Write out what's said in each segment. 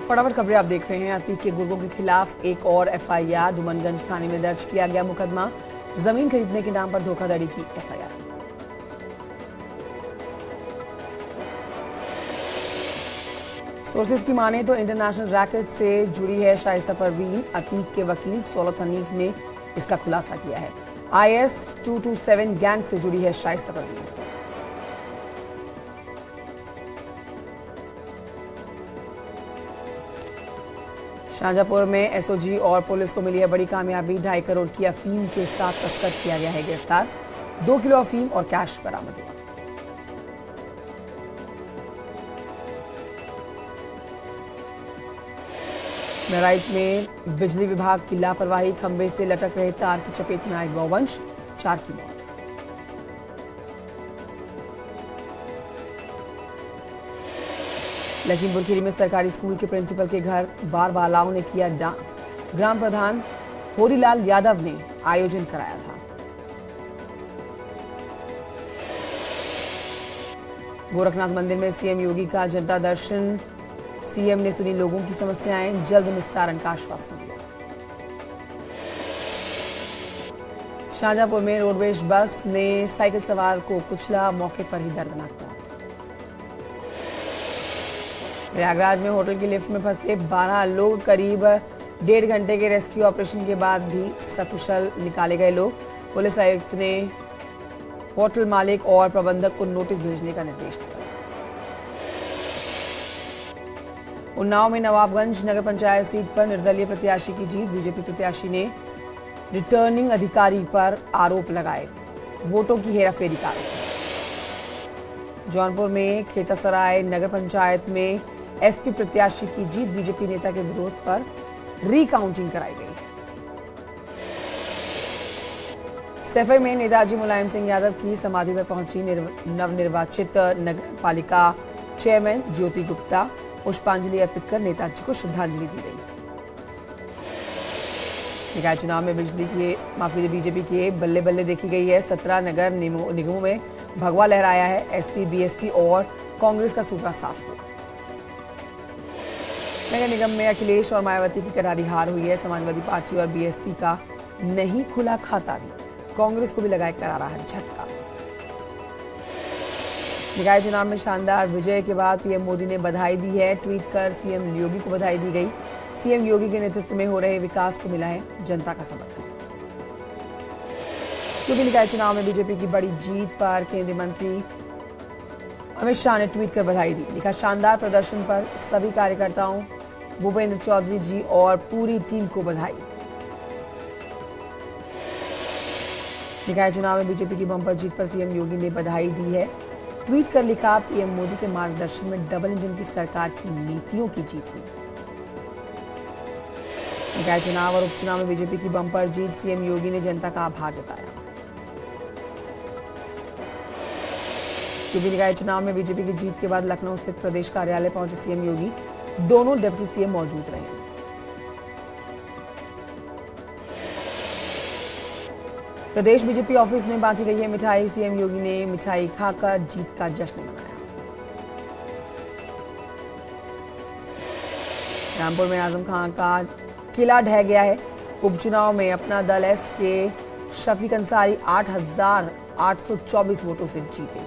फटाफट खबरें आप देख रहे हैं। अतीक के गुर्गों के खिलाफ एक और एफआईआर। डुमनगंज थाने में दर्ज किया गया मुकदमा। जमीन खरीदने के नाम पर धोखाधड़ी की एफआईआर। सोर्सेज की माने तो इंटरनेशनल रैकेट से जुड़ी है शाइस्ता परवीन। अतीक के वकील सौलत हनीफ ने इसका खुलासा किया है। IS 227 गैंग से जुड़ी है शाइस्ता परवीन। शाहजहांपुर में एसओजी और पुलिस को मिली है बड़ी कामयाबी। 2.5 करोड़ की अफीम के साथ तस्कर किया गया है गिरफ्तार। 2 किलो अफीम और कैश बरामद हुआ। बहराइच में बिजली विभाग की लापरवाही। खंबे से लटक रहे तार की चपेट में आए गौवंश, 4 की मौत। लखीमपुर खीरी में सरकारी स्कूल के प्रिंसिपल के घर बार बालाओं ने किया डांस। ग्राम प्रधान होरीलाल यादव ने आयोजन कराया था। गोरखनाथ मंदिर में सीएम योगी का जनता दर्शन। सीएम ने सुनी लोगों की समस्याएं, जल्द निस्तारण का आश्वासन दिया। शाहजहांपुर में रोडवेज बस ने साइकिल सवार को कुचला, मौके पर ही दर्दनाक मौत। प्रयागराज में होटल की लिफ्ट में फंसे 12 लोग। करीब 1.5 घंटे के रेस्क्यू ऑपरेशन के बाद भी सकुशल निकाले गए लोग। पुलिस आयुक्त ने होटल मालिक और प्रबंधक को नोटिस भेजने का निर्देश दिया। उन्नाव में नवाबगंज नगर पंचायत सीट पर निर्दलीय प्रत्याशी की जीत। बीजेपी प्रत्याशी ने रिटर्निंग अधिकारी पर आरोप लगाए, वोटों की हेराफेरी का आरोप। जौनपुर में खेतासराय नगर पंचायत में एसपी प्रत्याशी की जीत। बीजेपी नेता के विरोध पर रीकाउंटिंग कराई गई। सैफई में नेताजी मुलायम सिंह यादव की समाधि पर पहुंची नवनिर्वाचित नगर पालिका चेयरमैन ज्योति गुप्ता। पुष्पांजलि अर्पित कर नेताजी को श्रद्धांजलि दी गई। निकाय चुनाव में बीजेपी के बल्ले बल्ले देखी गई है। 17 नगर निगमों में भगवा लहराया है। एसपी, बीएसपी और कांग्रेस का सूत्रा साफ हुआ। नगर निगम में अखिलेश और मायावती की करारी हार हुई है। समाजवादी पार्टी और बीएसपी का नहीं खुला खाता भी। कांग्रेस को भी लगाए करारा झटका। निकाय चुनाव में शानदार विजय के बाद पीएम मोदी ने बधाई दी है। ट्वीट कर सीएम योगी को बधाई दी गई। सीएम योगी के नेतृत्व में हो रहे विकास को मिला है जनता का समर्थन। यूपी निकाय चुनाव में बीजेपी की बड़ी जीत पर केंद्रीय मंत्री अमित शाह ने ट्वीट कर बधाई दी। लिखा, शानदार प्रदर्शन पर सभी कार्यकर्ताओं, भूपेंद्र चौधरी जी और पूरी टीम को बधाई। निकाय चुनाव में बीजेपी की बम्पर जीत पर सीएम योगी ने बधाई दी है। ट्वीट कर लिखा, पीएम मोदी के मार्गदर्शन में डबल इंजन की सरकार की नीतियों की जीत हुई। निकाय चुनाव और उपचुनाव में बीजेपी की बम्पर जीत। सीएम योगी ने जनता का आभार जताया। यूपी निकाय चुनाव में बीजेपी की जीत के बाद लखनऊ स्थित प्रदेश कार्यालय पहुंचे सीएम योगी। दोनों डिप्टी सीएम मौजूद रहे। प्रदेश बीजेपी ऑफिस में बांटी गई है मिठाई। सीएम योगी ने मिठाई खाकर जीत का जश्न मनाया। रामपुर में आजम खान का किला ढह गया है। उपचुनाव में अपना दल एस के शफीक अंसारी 8,824 वोटों से जीते।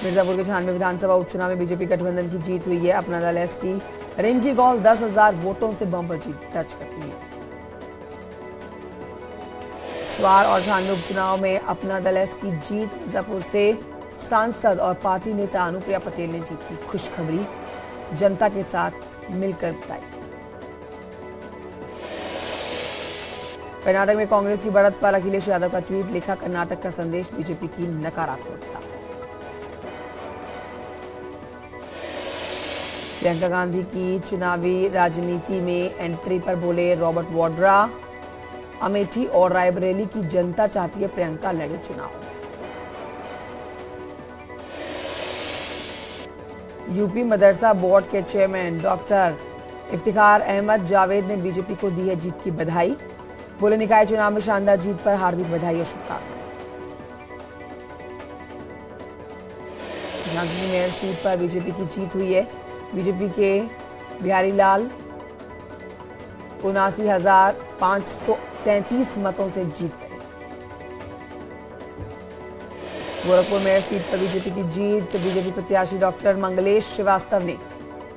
मिर्जापुर के 96 विधानसभा उपचुनाव में बीजेपी गठबंधन की जीत हुई है। अपना दल एस की रिंकी कौल 10,000 वोटों से बम्पर जीत दर्ज करती है। स्वार और 96 उपचुनाव में अपना दल एस की जीत। मिर्जापुर से सांसद और पार्टी नेता अनुप्रिया पटेल ने जीत की खुशखबरी जनता के साथ मिलकर बताई। कर्नाटक में कांग्रेस की बढ़त पर अखिलेश यादव का ट्वीट। लिखा, कर्नाटक का संदेश बीजेपी की नकारात्मकता। प्रियंका गांधी की चुनावी राजनीति में एंट्री पर बोले रॉबर्ट वाड्रा। अमेठी और रायबरेली की जनता चाहती है प्रियंका लड़े चुनाव। यूपी मदरसा बोर्ड के चेयरमैन डॉक्टर इफ्तिखार अहमद जावेद ने बीजेपी को दी है जीत की बधाई। बोले, निकाय चुनाव में शानदार जीत पर हार्दिक बधाई और शुभकामनाएं। झांसी की मेयर सीट पर बीजेपी की जीत हुई है। बीजेपी के बिहारी लाल 79,533 मतों से जीत गए। गोरखपुर मेयर सीट पर बीजेपी की जीत। बीजेपी प्रत्याशी डॉक्टर मंगलेश श्रीवास्तव ने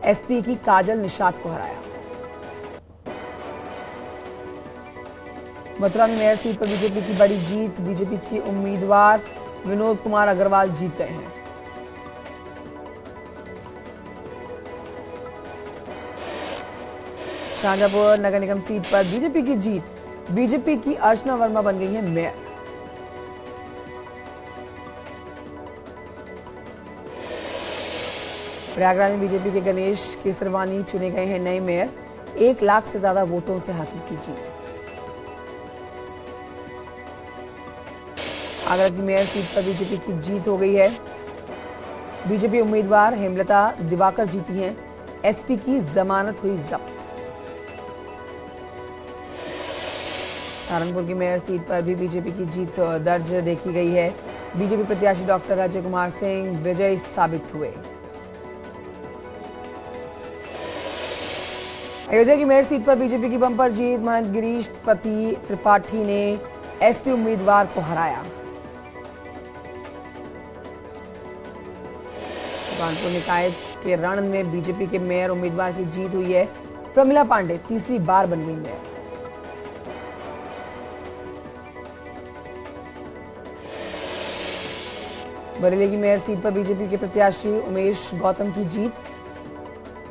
एसपी की काजल निषाद को हराया। मथुरा में मेयर सीट पर बीजेपी की बड़ी जीत। बीजेपी के उम्मीदवार विनोद कुमार अग्रवाल जीत गए हैं। शाहजहांपुर नगर निगम सीट पर बीजेपी की जीत। बीजेपी की अर्चना वर्मा बन गई है मेयर। प्रयागराज में बीजेपी के गणेश केसरवानी चुने गए हैं नए मेयर। 1 लाख से ज्यादा वोटों से हासिल की जीत। आगरा की मेयर सीट पर बीजेपी की जीत हो गई है। बीजेपी उम्मीदवार हेमलता दिवाकर जीती हैं। एसपी की जमानत हुई जब्त। सहारनपुर की मेयर सीट पर भी बीजेपी की जीत दर्ज देखी गई है। बीजेपी प्रत्याशी डॉक्टर अजय कुमार सिंह विजयी साबित हुए। अयोध्या की मेयर सीट पर बीजेपी की बम्पर जीत। महंत गिरीश पति त्रिपाठी ने एसपी उम्मीदवार को हराया। कानपुर निकाय के रण में बीजेपी के मेयर उम्मीदवार की जीत हुई है। प्रमिला पांडे तीसरी बार बन गई मेयर। बरेली की मेयर सीट पर बीजेपी के प्रत्याशी उमेश गौतम की जीत।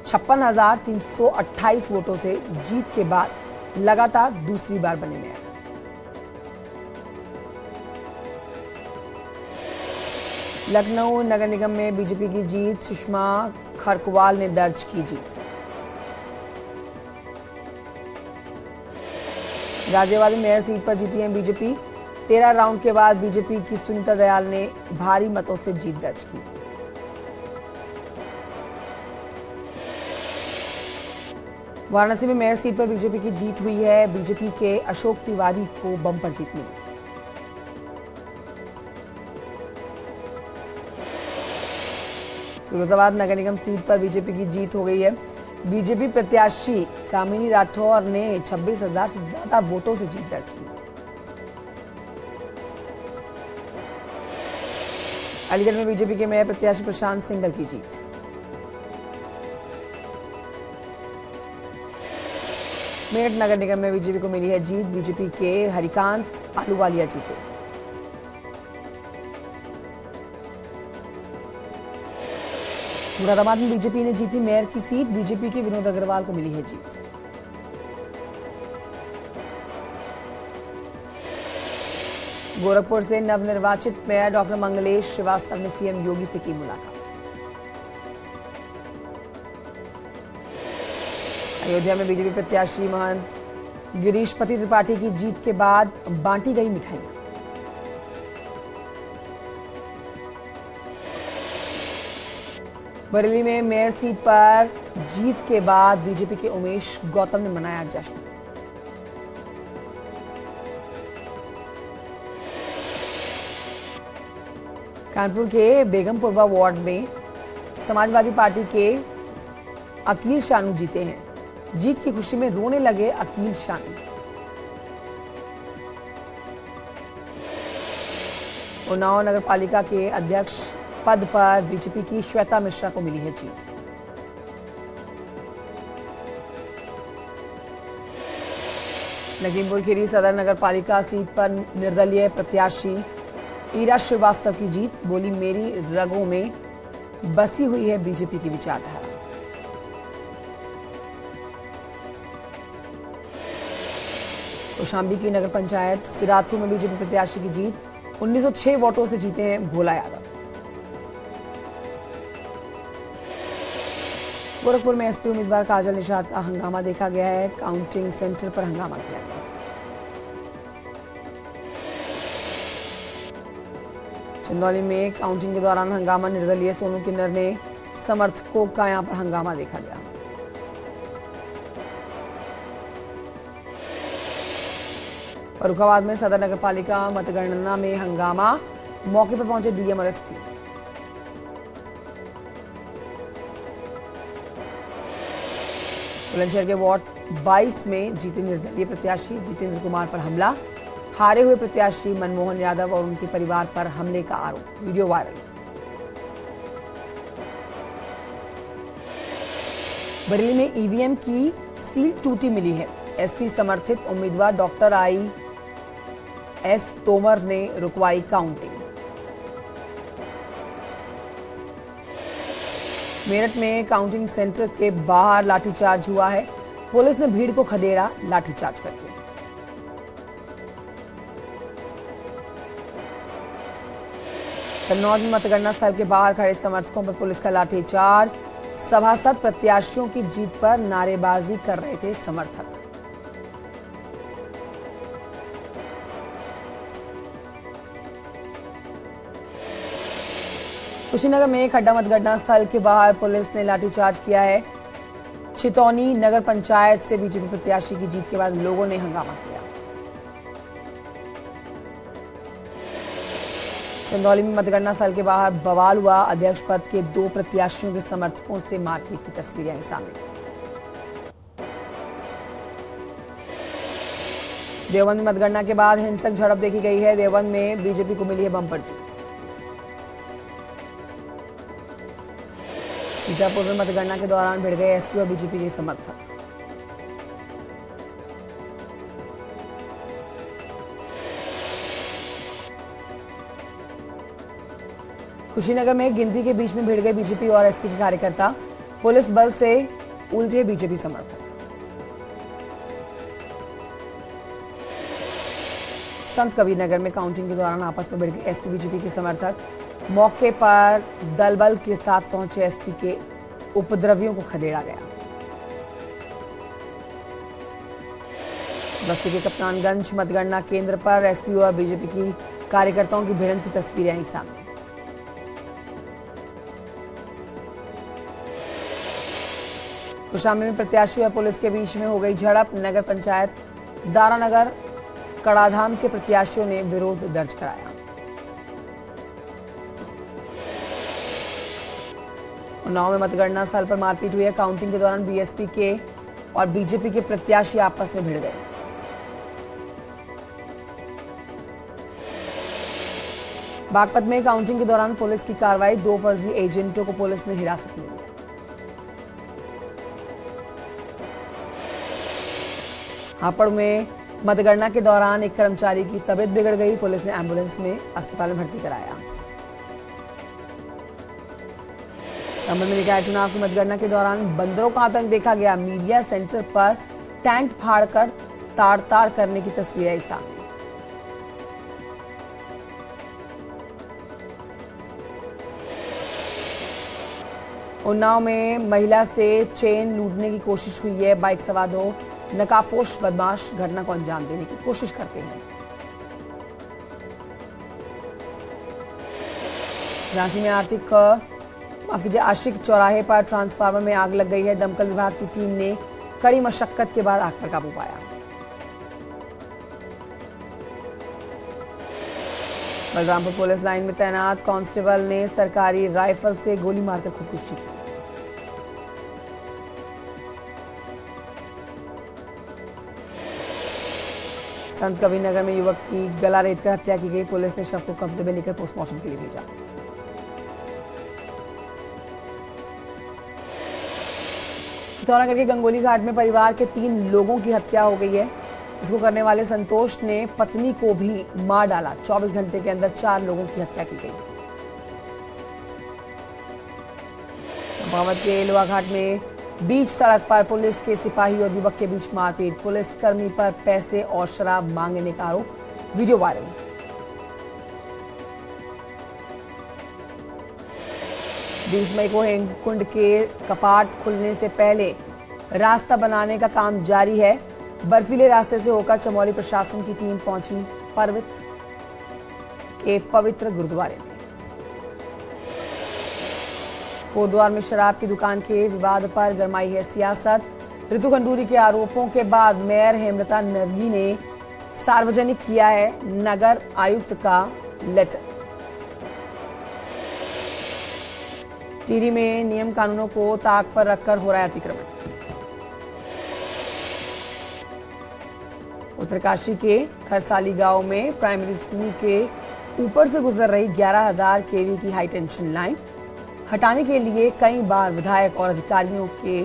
56,328 वोटों से जीत के बाद लगातार दूसरी बार बने मेयर। लखनऊ नगर निगम में बीजेपी की जीत। सुषमा खरकवाल ने दर्ज की जीत। गाजियाबाद में मेयर सीट पर जीती है बीजेपी। 13 राउंड के बाद बीजेपी की सुनीता दयाल ने भारी मतों से जीत दर्ज की। वाराणसी में मेयर सीट पर बीजेपी की जीत हुई है। बीजेपी के अशोक तिवारी को बम्पर जीत मिली। फिरोजाबाद नगर निगम सीट पर बीजेपी की जीत हो गई है। बीजेपी प्रत्याशी कामिनी राठौर ने 26,000 से ज्यादा वोटों से जीत दर्ज की। अलीगढ़ में बीजेपी के मेयर प्रत्याशी प्रशांत सिंघल की जीत। मेरठ नगर निगम में बीजेपी को मिली है जीत। बीजेपी के हरिकांत आलूवालिया जीते। मुरादाबाद में बीजेपी ने जीती मेयर की सीट। बीजेपी के विनोद अग्रवाल को मिली है जीत। गोरखपुर से नवनिर्वाचित मेयर डॉक्टर मंगलेश श्रीवास्तव ने सीएम योगी से की मुलाकात। अयोध्या में बीजेपी प्रत्याशी महंत गिरीश पति त्रिपाठी की जीत के बाद बांटी गई मिठाइयां। बरेली में मेयर सीट पर जीत के बाद बीजेपी के उमेश गौतम ने मनाया जश्न। कानपुर के बेगमपुरवा वार्ड में समाजवादी पार्टी के अकील शानू जीते हैं। जीत की खुशी में रोने लगे अकील शानू। उन्नाव नगर पालिका के अध्यक्ष पद पर बीजेपी की श्वेता मिश्रा को मिली है जीत। लखीमपुर खीरी सदर नगर पालिका सीट पर निर्दलीय प्रत्याशी ईरा श्रीवास्तव की जीत। बोली मेरी रगों में बसी हुई है बीजेपी की विचारधारा। कौशाम्बी की नगर पंचायत सिराथू में बीजेपी प्रत्याशी की जीत। 1906 वोटों से जीते हैं भोला यादव। गोरखपुर में एसपी उम्मीदवार काजल निषाद का हंगामा देखा गया है। काउंटिंग सेंटर पर हंगामा किया गया। चंदौली में काउंटिंग के दौरान हंगामा। निर्दलीय सोनू किन्नर ने समर्थकों का यहां पर हंगामा देखा गया। फर्रुखाबाद में सदर नगर पालिका मतगणना में हंगामा। मौके पर पहुंचे डीएम और एसपी। बुलंदशहर के वार्ड 22 में जीते निर्दलीय प्रत्याशी जितेंद्र कुमार पर हमला, हारे हुए प्रत्याशी मनमोहन यादव और उनके परिवार पर हमले का आरोप, वीडियो वायरल। बरेली में ईवीएम की सील टूटी मिली है। एसपी समर्थित उम्मीदवार डॉक्टर एस तोमर ने रुकवाई काउंटिंग। मेरठ में काउंटिंग सेंटर के बाहर लाठीचार्ज हुआ है। पुलिस ने भीड़ को खदेड़ा लाठीचार्ज करके। कन्नौज में मतगणना स्थल के बाहर खड़े समर्थकों पर पुलिस का लाठीचार्ज। सभासद प्रत्याशियों की जीत पर नारेबाजी कर रहे थे समर्थक। कुशीनगर में खड्डा मतगणना स्थल के बाहर पुलिस ने लाठीचार्ज किया है। छितौनी नगर पंचायत से बीजेपी प्रत्याशी की जीत के बाद लोगों ने हंगामा किया। चंदौली में मतगणना स्थल के बाहर बवाल हुआ। अध्यक्ष पद के 2 प्रत्याशियों के समर्थकों से मारपीट की तस्वीरें आई सामने। देवबंद में मतगणना के बाद हिंसक झड़प देखी गई है। देवबंद में बीजेपी को मिली है बम्पर जीत। सीतापुर में मतगणना के दौरान भिड़ गए एसपी और बीजेपी के समर्थक। कुशीनगर में गिनती के बीच में भिड़ गए बीजेपी और एसपी के कार्यकर्ता। पुलिस बल से उलझे बीजेपी समर्थक। संत कबीरनगर में काउंटिंग के दौरान आपस में भिड़ गए एसपी बीजेपी के समर्थक। मौके पर दल बल के साथ पहुंचे एसपी के उपद्रवियों को खदेड़ा गया। बस्ती के कप्तानगंज मतगणना केंद्र पर एसपी और बीजेपी की कार्यकर्ताओं की भिड़ंत की तस्वीरें आई सामने। कुशामे में प्रत्याशी और पुलिस के बीच में हो गई झड़प। नगर पंचायत दारानगर कड़ाधाम के प्रत्याशियों ने विरोध दर्ज कराया। उन्नाव में मतगणना स्थल पर मारपीट हुई है। काउंटिंग के दौरान बीएसपी के और बीजेपी के प्रत्याशी आपस में भिड़ गए। बागपत में काउंटिंग के दौरान पुलिस की कार्रवाई। 2 फर्जी एजेंटों को पुलिस ने हिरासत में लिया। हापड़ में मतगणना के दौरान एक कर्मचारी की तबीयत बिगड़ गई। पुलिस ने एम्बुलेंस में अस्पताल में भर्ती कराया। संभल में निकाय चुनाव की मतगणना के दौरान बंदरों का आतंक देखा गया। मीडिया सेंटर पर टैंक फाड़कर ताड़-ताड़ करने की तस्वीर आई सामने। उन्नाव में महिला से चेन लूटने की कोशिश हुई है। बाइक सवार 2 नकाबपोश बदमाश घटना को अंजाम देने की कोशिश करते हैं। झांसी में आशिक चौराहे पर ट्रांसफार्मर में आग लग गई है। दमकल विभाग की टीम ने कड़ी मशक्कत के बाद आग पर काबू पाया। बलरामपुर पुलिस लाइन में तैनात कांस्टेबल ने सरकारी राइफल से गोली मारकर खुदकुशी की। संत कबीरनगर में युवक की गला रेतकर हत्या की गई। पुलिस ने शव को कब्जे में लेकर पोस्टमार्टम के लिए भेजा। पिथौरागढ़ के गंगोली घाट में परिवार के 3 लोगों की हत्या हो गई है। इसको करने वाले संतोष ने पत्नी को भी मार डाला। 24 घंटे के अंदर 4 लोगों की हत्या की गई। चंपावत के लोहा घाट में बीच सड़क पर पुलिस के सिपाही और युवक के बीच मारपीट। पुलिसकर्मी पर पैसे और शराब मांगने का आरोप, वीडियो वायरल। 20 मई को हेमकुंड के कपाट खुलने से पहले रास्ता बनाने का काम जारी है। बर्फीले रास्ते से होकर चमोली प्रशासन की टीम पहुंची पर्वत के पवित्र गुरुद्वारे में। कोटद्वार में शराब की दुकान के विवाद पर गरमाई है सियासत। ऋतु खंडूरी के आरोपों के बाद मेयर हेमलता नरगी ने सार्वजनिक किया है नगर आयुक्त का लेटर। टिहरी में नियम कानूनों को ताक पर रखकर हो रहा है अतिक्रमण। उत्तरकाशी के खरसाली गांव में प्राइमरी स्कूल के ऊपर से गुजर रही 11,000 केवी की हाई टेंशन लाइन हटाने के लिए कई बार विधायक और अधिकारियों के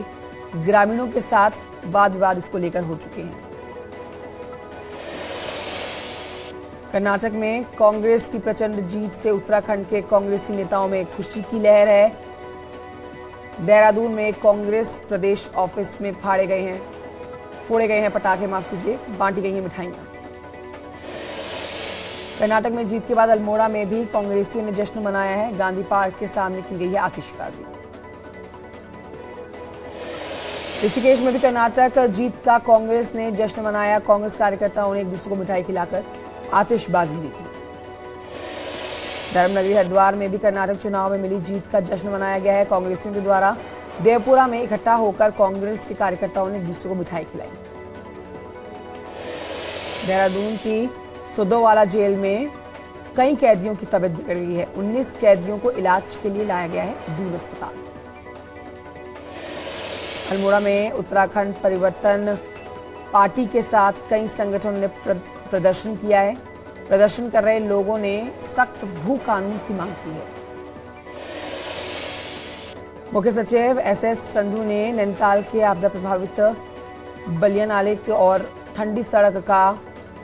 ग्रामीणों के साथ वाद विवाद इसको लेकर हो चुके हैं। कर्नाटक में कांग्रेस की प्रचंड जीत से उत्तराखंड के कांग्रेसी नेताओं में खुशी की लहर है। देहरादून में कांग्रेस प्रदेश ऑफिस में फोड़े गए हैं पटाखे, बांटी गई हैं मिठाइयां। कर्नाटक में जीत के बाद अल्मोड़ा में भी कांग्रेसियों ने जश्न मनाया है। गांधी पार्क के सामने की गई है आतिशबाजी। ऋषिकेश में भी कर्नाटक जीत का कांग्रेस ने जश्न मनाया। कांग्रेस कार्यकर्ताओं ने एक दूसरे को मिठाई खिलाकर आतिशबाजी भी की। धर्मनगरी हरिद्वार में भी कर्नाटक चुनाव में मिली जीत का जश्न मनाया गया है। कांग्रेसियों के द्वारा देवपुरा में इकट्ठा होकर कांग्रेस के कार्यकर्ताओं ने एक दूसरे को मिठाई खिलाई। देहरादून की सुदोवाला जेल में कई कैदियों की तबीयत बिगड़ गई है। 19 कैदियों को इलाज के लिए लाया गया है दून अस्पताल। अल्मोड़ा में उत्तराखंड परिवर्तन पार्टी के साथ कई संगठनों ने प्रदर्शन किया है। प्रदर्शन कर रहे लोगों ने सख्त भू कानून की मांग की है। मुख्य सचिव SS संधू ने नैनीताल के आपदा प्रभावित बलिया नाले और ठंडी सड़क का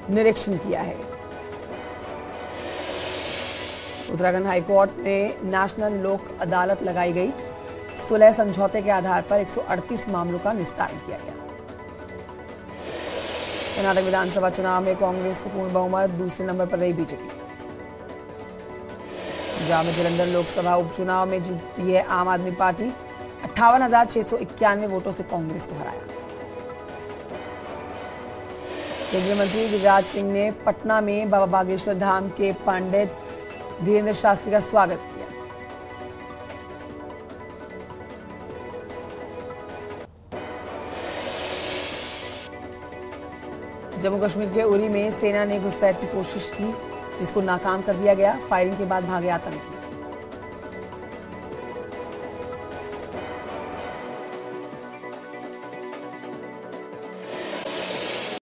निरीक्षण किया है। उत्तराखंड हाईकोर्ट में नेशनल लोक अदालत लगाई गई। सुलह समझौते के आधार पर 138 मामलों का निस्तारण किया गया। कर्नाटक विधानसभा चुनाव में कांग्रेस को पूर्ण बहुमत, दूसरे नंबर पर रही बीजेपी। पंजाब में जलंधर लोकसभा उपचुनाव में जीती है आम आदमी पार्टी। 58,691 वोटों से कांग्रेस को हराया। केंद्रीय मंत्री गिरिराज सिंह ने पटना में बाबा बागेश्वर धाम के पंडित धीरेन्द्र शास्त्री का स्वागत किया। जम्मू कश्मीर के उरी में सेना ने घुसपैठ की कोशिश की, जिसको नाकाम कर दिया गया। फायरिंग के बाद भागे आतंकी।